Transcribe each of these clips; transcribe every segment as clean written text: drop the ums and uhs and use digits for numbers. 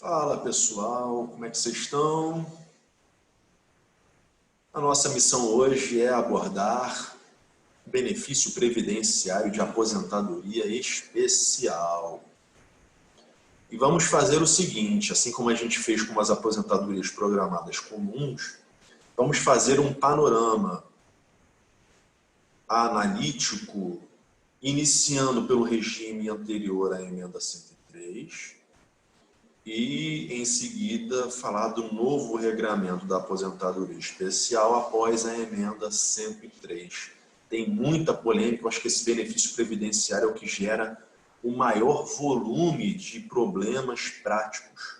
Fala pessoal, como é que vocês estão? A nossa missão hoje é abordar benefício previdenciário de aposentadoria especial. E vamos fazer o seguinte, assim como a gente fez com as aposentadorias programadas comuns, vamos fazer um panorama analítico, iniciando pelo regime anterior à emenda 103, e, em seguida, falar do novo regramento da aposentadoria especial após a emenda 103. Tem muita polêmica, eu acho que esse benefício previdenciário é o que gera o maior volume de problemas práticos,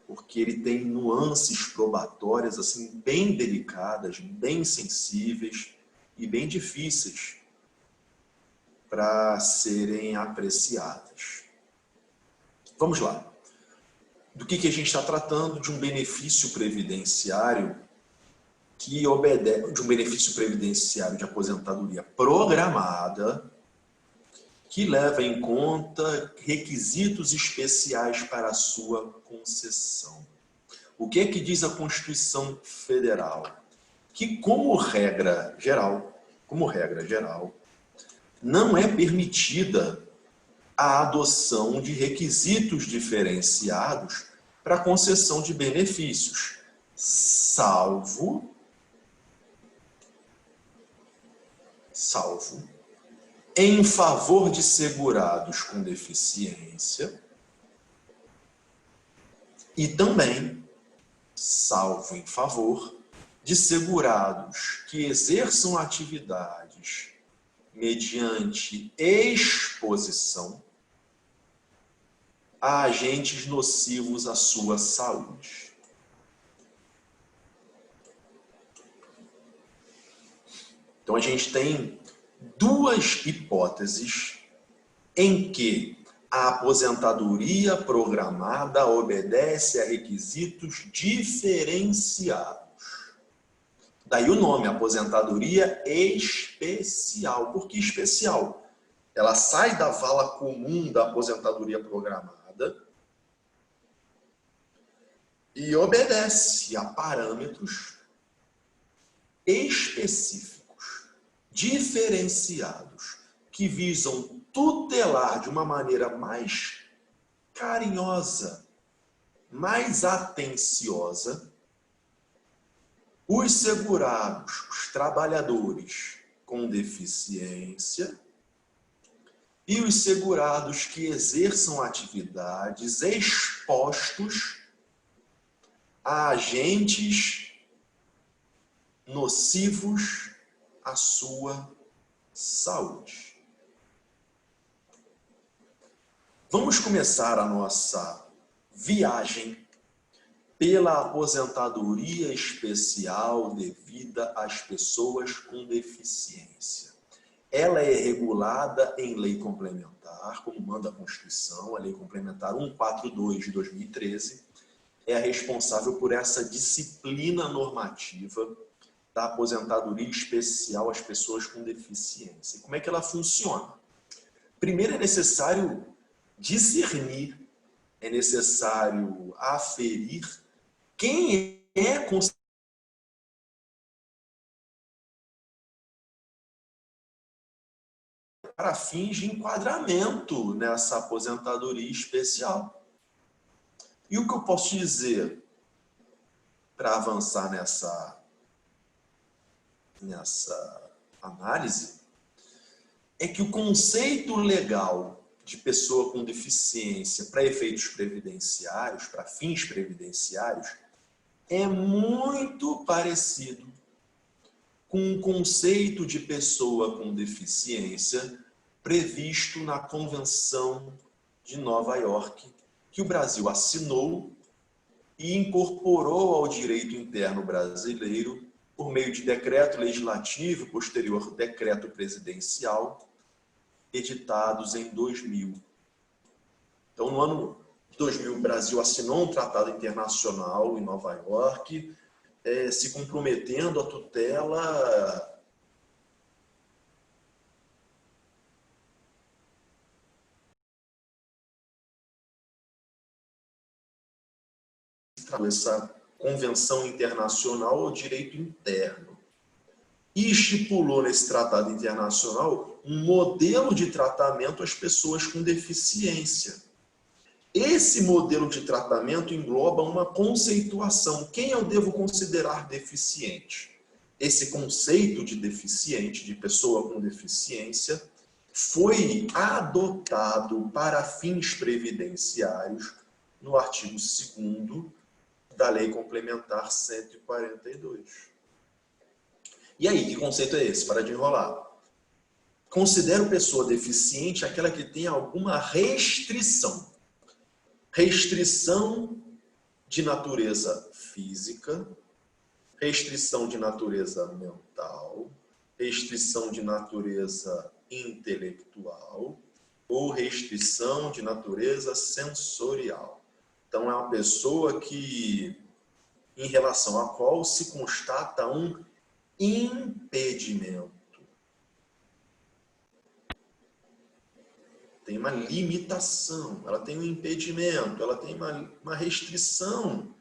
porque ele tem nuances probatórias assim, bem delicadas, bem sensíveis e bem difíceis para serem apreciadas. Vamos lá. Do que a gente está tratando? De um benefício previdenciário que obedece, de um benefício previdenciário de aposentadoria programada, que leva em conta requisitos especiais para a sua concessão. O que é que diz a Constituição Federal? Que, como regra geral, não é permitida a adoção de requisitos diferenciados para a concessão de benefícios, salvo em favor de segurados com deficiência e também, salvo em favor de segurados que exerçam atividades mediante exposição a agentes nocivos à sua saúde. Então, a gente tem duas hipóteses em que a aposentadoria programada obedece a requisitos diferenciados. Daí o nome, aposentadoria especial. Por que especial? Ela sai da vala comum da aposentadoria programada e obedece a parâmetros específicos, diferenciados, que visam tutelar de uma maneira mais carinhosa, mais atenciosa, os segurados, os trabalhadores com deficiência e os segurados que exerçam atividades expostos a agentes nocivos à sua saúde. Vamos começar a nossa viagem pela aposentadoria especial devida às pessoas com deficiência. Ela é regulada em lei complementar, como manda a Constituição, a Lei Complementar 142 de 2013, é a responsável por essa disciplina normativa da aposentadoria especial às pessoas com deficiência. E como é que ela funciona? Primeiro é necessário discernir, é necessário aferir quem é considerado para fins de enquadramento nessa aposentadoria especial. E o que eu posso dizer para avançar nessa análise é que o conceito legal de pessoa com deficiência para efeitos previdenciários, para fins previdenciários, é muito parecido com o conceito de pessoa com deficiência previsto na Convenção de Nova York, que o Brasil assinou e incorporou ao direito interno brasileiro por meio de decreto legislativo, posterior decreto presidencial, editados em 2000. Então, no ano de 2000, o Brasil assinou um tratado internacional em Nova York, se comprometendo à tutela essa convenção internacional ao direito interno e estipulou nesse tratado internacional um modelo de tratamento às pessoas com deficiência. Esse modelo de tratamento engloba uma conceituação. Quem eu devo considerar deficiente? Esse conceito de deficiente, de pessoa com deficiência, foi adotado para fins previdenciários no artigo 2º da Lei Complementar 142. E aí, que conceito é esse? Para de enrolar. Considero pessoa deficiente aquela que tem alguma restrição. Restrição de natureza física, restrição de natureza mental, restrição de natureza intelectual ou restrição de natureza sensorial. Então, é uma pessoa em relação à qual se constata um impedimento. Tem uma limitação, ela tem um impedimento, ela tem uma restrição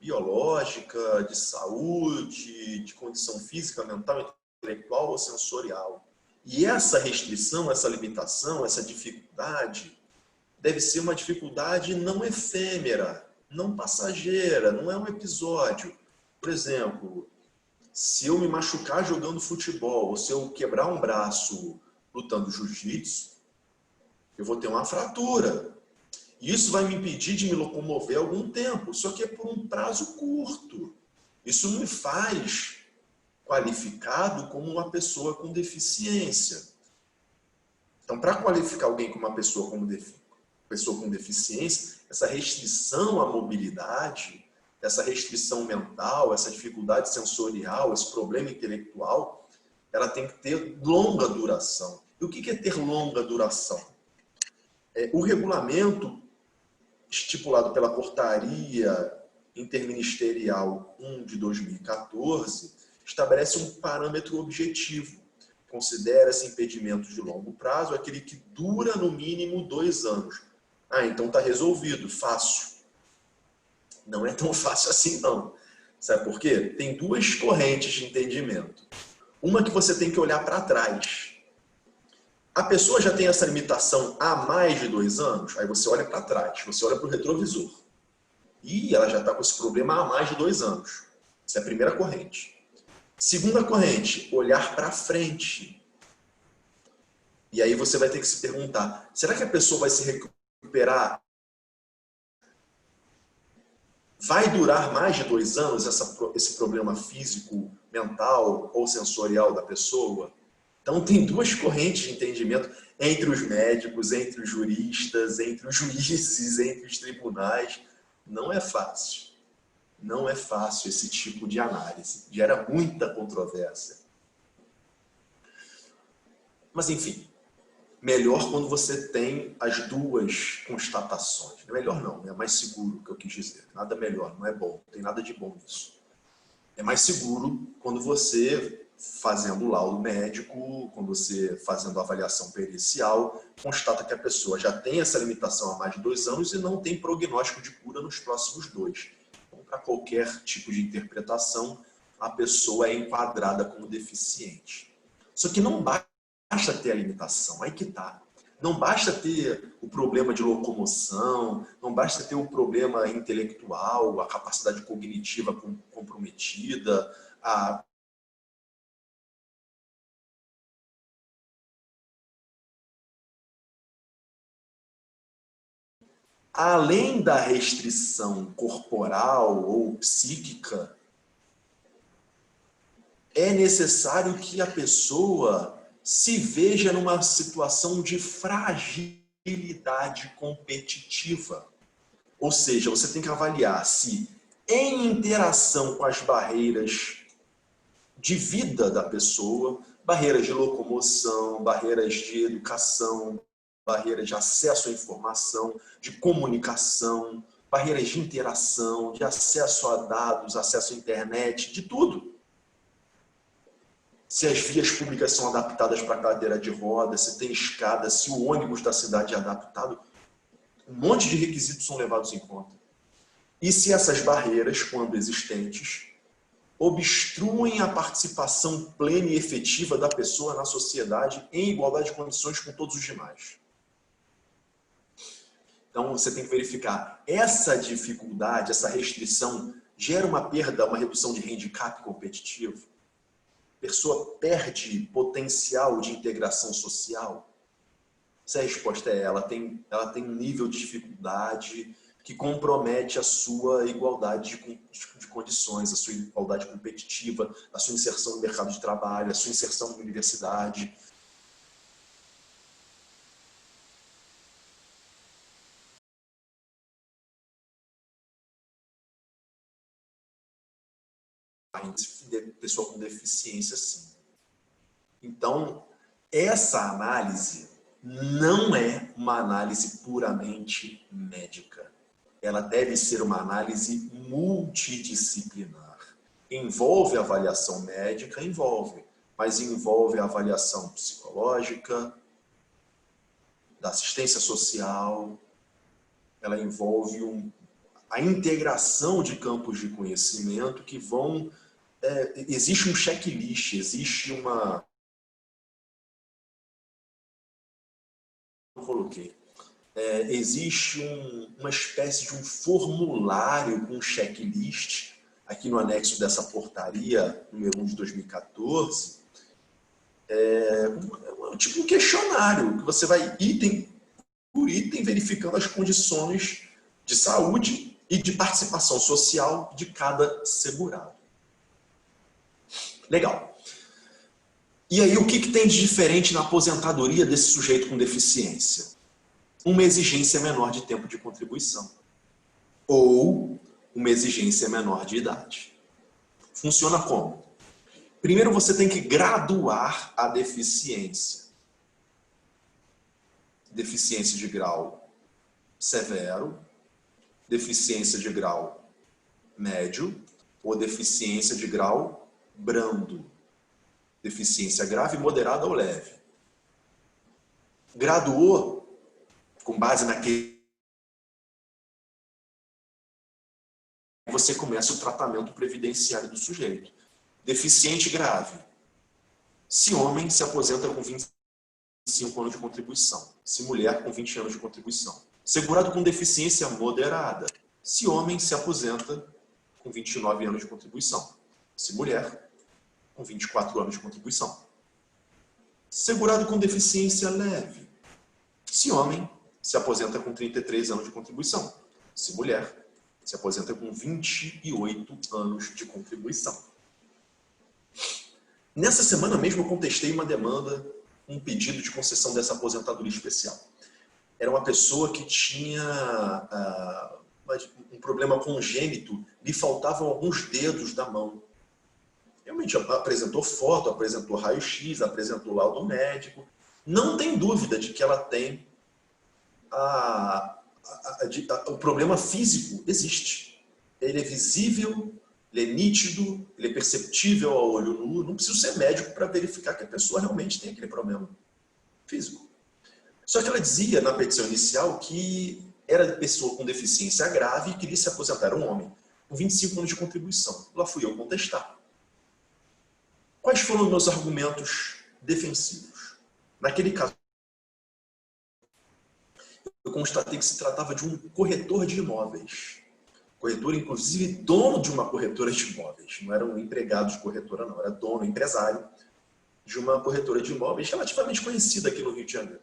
biológica, de saúde, de condição física, mental, intelectual ou sensorial. E essa restrição, essa limitação, essa dificuldade, deve ser uma dificuldade não efêmera, não passageira, não é um episódio. Por exemplo, se eu me machucar jogando futebol, ou se eu quebrar um braço lutando jiu-jitsu, eu vou ter uma fratura. Isso vai me impedir de me locomover algum tempo, só que é por um prazo curto. Isso não me faz qualificado como uma pessoa com deficiência. Então, para qualificar alguém como uma pessoa com deficiência, essa restrição à mobilidade, essa restrição mental, essa dificuldade sensorial, esse problema intelectual, ela tem que ter longa duração. E o que é ter longa duração? O regulamento estipulado pela Portaria Interministerial 1 de 2014 estabelece um parâmetro objetivo. Considera-se impedimento de longo prazo aquele que dura no mínimo 2 anos. Então está resolvido, fácil. Não é tão fácil assim não. Sabe por quê? Tem 2 correntes de entendimento. Uma que você tem que olhar para trás. A pessoa já tem essa limitação há mais de 2 anos? Aí você olha para trás, você olha para o retrovisor. E ela já está com esse problema há mais de 2 anos. Essa é a primeira corrente. Segunda corrente, olhar para frente. E aí você vai ter que se perguntar, será que a pessoa vai se recuperar? Vai durar mais de 2 anos esse problema físico, mental ou sensorial da pessoa? Então, tem 2 correntes de entendimento entre os médicos, entre os juristas, entre os juízes, entre os tribunais. Não é fácil. Não é fácil esse tipo de análise. Gera muita controvérsia. Mas, enfim, melhor quando você tem as 2 constatações. Melhor não, é mais seguro, que eu quis dizer. Nada melhor, não é bom. Não tem nada de bom nisso. É mais seguro quando você, fazendo o laudo médico, quando você fazendo a avaliação pericial, constata que a pessoa já tem essa limitação há mais de 2 anos e não tem prognóstico de cura nos próximos 2. Então, para qualquer tipo de interpretação, a pessoa é enquadrada como deficiente. Só que não basta ter a limitação, aí que está. Não basta ter o problema de locomoção, não basta ter o problema intelectual, a capacidade cognitiva comprometida, além da restrição corporal ou psíquica, é necessário que a pessoa se veja numa situação de fragilidade competitiva. Ou seja, você tem que avaliar se, em interação com as barreiras de vida da pessoa, barreiras de locomoção, barreiras de educação, barreiras de acesso à informação, de comunicação, barreiras de interação, de acesso a dados, acesso à internet, de tudo. Se as vias públicas são adaptadas para cadeira de roda, se tem escada, se o ônibus da cidade é adaptado, um monte de requisitos são levados em conta. e se essas barreiras, quando existentes, obstruem a participação plena e efetiva da pessoa na sociedade em igualdade de condições com todos os demais. Então, você tem que verificar, essa dificuldade, essa restrição, gera uma perda, uma redução de handicap competitivo? A pessoa perde potencial de integração social? Se a resposta é ela tem um nível de dificuldade que compromete a sua igualdade de condições, a sua igualdade competitiva, a sua inserção no mercado de trabalho, a sua inserção na universidade. Pessoa com deficiência, sim. Então, essa análise não é uma análise puramente médica. Ela deve ser uma análise multidisciplinar. Envolve avaliação médica? Envolve. Mas envolve a avaliação psicológica, da assistência social, ela envolve a integração de campos de conhecimento que vão... existe um checklist, existe uma... Eu coloquei. Existe uma espécie de um formulário com checklist, aqui no anexo dessa portaria, número 1 de 2014, tipo um questionário, que você vai item por item verificando as condições de saúde e de participação social de cada segurado. Legal. E aí, o que tem de diferente na aposentadoria desse sujeito com deficiência? Uma exigência menor de tempo de contribuição. Ou uma exigência menor de idade. Funciona como? Primeiro, você tem que graduar a deficiência. Deficiência de grau severo, deficiência de grau médio ou deficiência de grau brando. Deficiência grave, moderada ou leve. Graduou com base naquele... Você começa o tratamento previdenciário do sujeito. Deficiente grave. Se homem, se aposenta com 25 anos de contribuição. Se mulher, com 20 anos de contribuição. Segurado com deficiência moderada. Se homem, se aposenta com 29 anos de contribuição. Se mulher, com 24 anos de contribuição. Segurado com deficiência leve. Se homem, se aposenta com 33 anos de contribuição. Se mulher, se aposenta com 28 anos de contribuição. Nessa semana mesmo eu contestei uma demanda, um pedido de concessão dessa aposentadoria especial. Era uma pessoa que tinha um problema congênito, lhe faltavam alguns dedos da mão. Realmente apresentou foto, apresentou raio-x, apresentou laudo médico. Não tem dúvida de que ela tem o problema físico existe. Ele é visível, ele é nítido, ele é perceptível ao olho nu. Não preciso ser médico para verificar que a pessoa realmente tem aquele problema físico. Só que ela dizia na petição inicial que era pessoa com deficiência grave e queria se aposentar, era um homem, com 25 anos de contribuição. Lá fui eu contestar. Quais foram os meus argumentos defensivos? Naquele caso, eu constatei que se tratava de um corretor de imóveis. Corretor, inclusive, dono de uma corretora de imóveis. Não era um empregado de corretora, não. Era dono, empresário de uma corretora de imóveis relativamente conhecida aqui no Rio de Janeiro.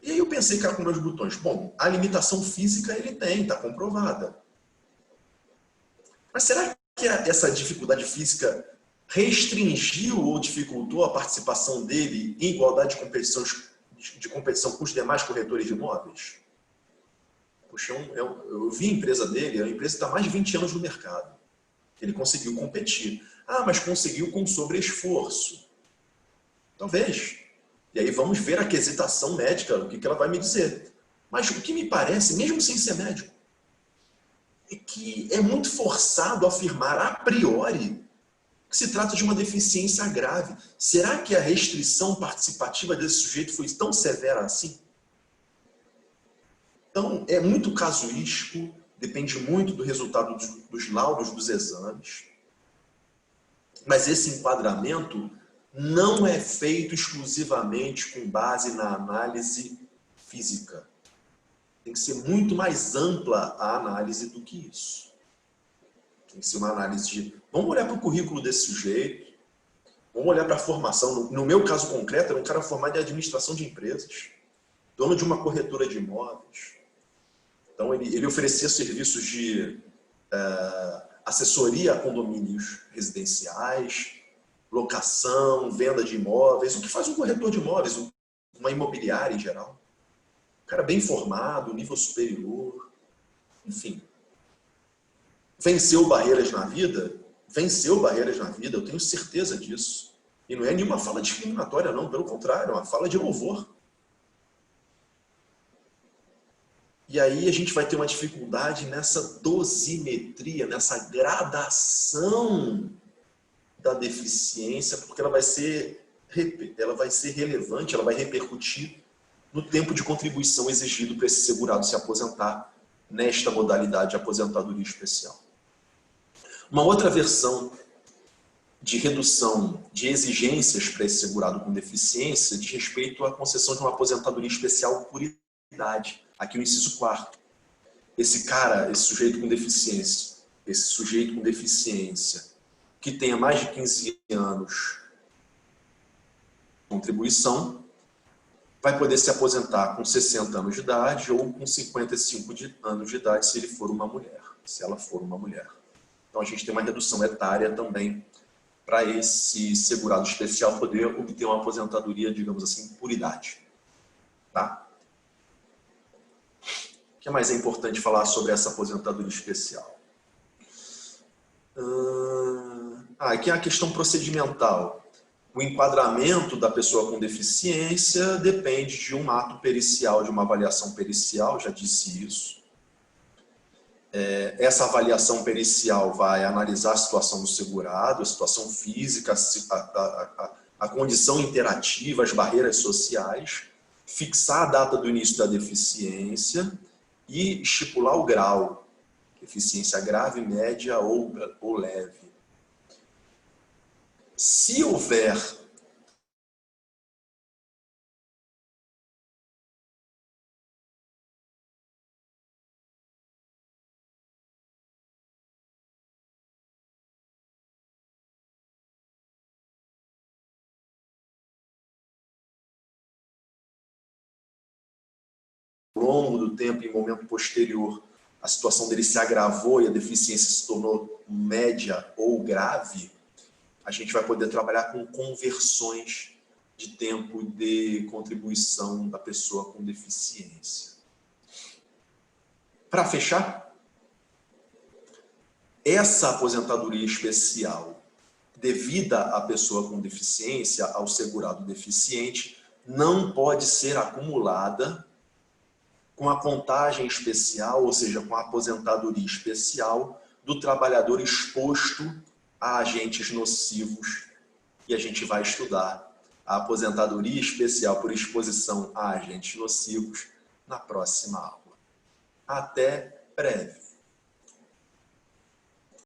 E aí eu pensei cá com meus botões. Bom, a limitação física ele tem, está comprovada. Mas será que essa dificuldade física restringiu ou dificultou a participação dele em igualdade de competição com os demais corretores de imóveis? Poxa, eu vi a empresa dele, a empresa está há mais de 20 anos no mercado. Ele conseguiu competir. Ah, mas conseguiu com sobreesforço. Talvez. E aí vamos ver a quesitação médica, o que ela vai me dizer. Mas o que me parece, mesmo sem ser médico, é que é muito forçado afirmar a priori que se trata de uma deficiência grave. Será que a restrição participativa desse sujeito foi tão severa assim? Então, é muito casuístico, depende muito do resultado dos laudos dos exames, mas esse enquadramento não é feito exclusivamente com base na análise física. Tem que ser muito mais ampla a análise do que isso. Tem que ser uma análise de... Vamos olhar para o currículo desse sujeito, vamos olhar para a formação. No meu caso concreto, era um cara formado em administração de empresas, dono de uma corretora de imóveis. Então, ele oferecia serviços de assessoria a condomínios residenciais, locação, venda de imóveis, o que faz um corretor de imóveis, uma imobiliária em geral. Um cara bem formado, nível superior, enfim. Venceu barreiras na vida? Venceu barreiras na vida, eu tenho certeza disso. E não é nenhuma fala discriminatória, não, pelo contrário, é uma fala de louvor. E aí a gente vai ter uma dificuldade nessa dosimetria, nessa gradação da deficiência, porque ela vai ser relevante, ela vai repercutir no tempo de contribuição exigido para esse segurado se aposentar nesta modalidade de aposentadoria especial. Uma outra versão de redução de exigências para esse segurado com deficiência diz respeito à concessão de uma aposentadoria especial por idade. Aqui no inciso 4º. Esse sujeito com deficiência, que tenha mais de 15 anos de contribuição, vai poder se aposentar com 60 anos de idade ou com 55 anos de idade se ele for uma mulher, se ela for uma mulher. Então a gente tem uma redução etária também para esse segurado especial poder obter uma aposentadoria, digamos assim, por idade. Tá? O que mais é importante falar sobre essa aposentadoria especial? Aqui é a questão procedimental. O enquadramento da pessoa com deficiência depende de um ato pericial, de uma avaliação pericial, já disse isso. Essa avaliação pericial vai analisar a situação do segurado, a situação física, a condição interativa, as barreiras sociais, fixar a data do início da deficiência e estipular o grau, deficiência grave, média ou leve. Se houver ao longo do tempo, em momento posterior, a situação dele se agravou e a deficiência se tornou média ou grave, a gente vai poder trabalhar com conversões de tempo de contribuição da pessoa com deficiência. Para fechar, essa aposentadoria especial devida à pessoa com deficiência, ao segurado deficiente, não pode ser acumulada com a contagem especial, ou seja, com a aposentadoria especial do trabalhador exposto a agentes nocivos. E a gente vai estudar a aposentadoria especial por exposição a agentes nocivos na próxima aula. Até breve.